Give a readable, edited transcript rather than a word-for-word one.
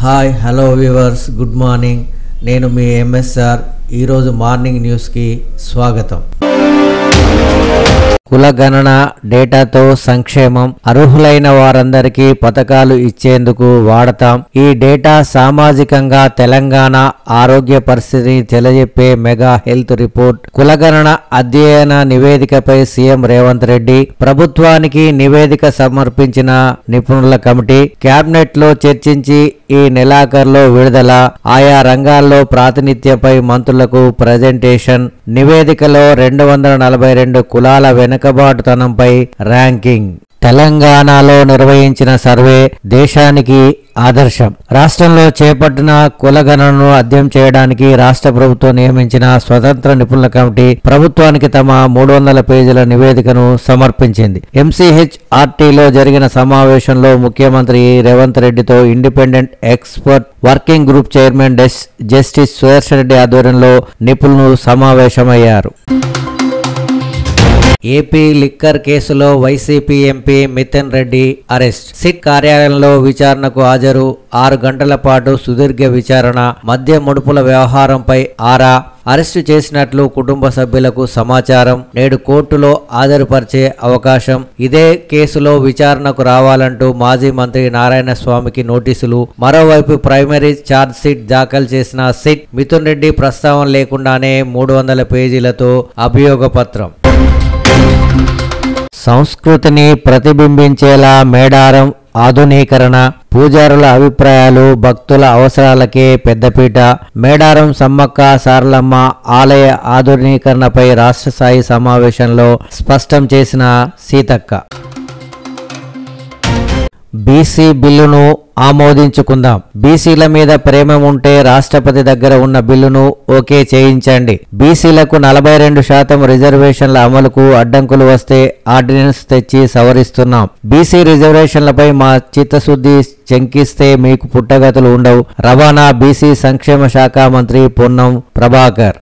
Hi hello viewers, good morning. నేను మీ MSR. ఈరోజు morning న్యూస్కి స్వాగతం. కులగణన డేటాతో సంక్షేమం, అర్హులైన వారందరికీ పథకాలు ఇచ్చేందుకు వాడతాం. ఈ డేటా సామాజికంగా తెలంగాణ ఆరోగ్య పరిస్థితిని తెలియజెప్పే మెగా హెల్త్ రిపోర్ట్. కులగణన అధ్యయన నివేదికపై సీఎం రేవంత్ రెడ్డి ప్రభుత్వానికి నివేదిక సమర్పించిన నిపుణుల కమిటీ కేబినెట్ లో చర్చించి ఈ నెలాఖరులో విడుదల. ఆయా రంగాల్లో ప్రాతినిధ్యంపై మంత్రులకు ప్రజెంటేషన్. నివేదికలో 242 కులాల వెనుకబాటుతనంపై ర్యాంకింగ్. తెలంగాణలో నిర్వహించిన సర్వే దేశానికి ఆదర్శం. రాష్ట్రంలో చేపట్టిన కులగణనను అధ్యయనం చేయడానికి రాష్ట్ర ప్రభుత్వం నియమించిన స్వతంత్ర నిపుణుల కమిటీ ప్రభుత్వానికి తమ 300 పేజీల నివేదికను సమర్పించింది. MCHRTలో జరిగిన సమావేశంలో ముఖ్యమంత్రి రేవంత్ రెడ్డితో independent expert working group chairman justice Sudarshan Reddy ఆధ్వర్యంలో నిపుణులు సమావేశమయ్యారు. ఏపీ లిక్కర్ కేసులో YCP MP Mithun Reddy arrest. SIT కార్యాలయంలో విచారణకు హాజరు. 6 గంటల పాటు సుదీర్ఘ విచారణ. మద్య ముడుపుల వ్యవహారంపై ఆరా. అరెస్టు చేసినట్లు కుటుంబ సభ్యులకు సమాచారం. నేడు కోర్టులో హాజరుపరిచే అవకాశం. ఇదే కేసులో విచారణకు రావాలంటూ మాజీ మంత్రి నారాయణ స్వామికి నోటీసులు. మరోవైపు ప్రైమరీ ఛార్జ్ షీట్ దాఖలు చేసిన సిట్ మిథున్ రెడ్డి ప్రస్తావన లేకుండానే 300 పేజీలతో అభియోగ పత్రం. సంస్కృతిని ప్రతిబింబించేలా మేడారం ఆధునీకరణ. పూజారుల అభిప్రాయాలు, భక్తుల అవసరాలకే పెద్దపీట. మేడారం సమ్మక్క సారలమ్మ ఆలయ ఆధునీకరణపై రాష్ట్ర స్థాయి సమావేశంలో స్పష్టం చేసిన సీతక్క. బీసీ బిల్లును ఆమోదించుకుందాం. బీసీల మీద ప్రేమ ఉంటే రాష్ట్రపతి దగ్గర ఉన్న బిల్లును ఓకే చేయించండి. బీసీలకు 42% రిజర్వేషన్ల అమలుకు అడ్డంకులు వస్తే ఆర్డినెన్స్ తెచ్చి సవరిస్తున్నాం. బీసీ రిజర్వేషన్లపై మా చిత్తశుద్ధి శంకిస్తే మీకు పుట్టగతులు ఉండవు. రవాణా బీసీ సంక్షేమ శాఖ మంత్రి పొన్నం ప్రభాకర్.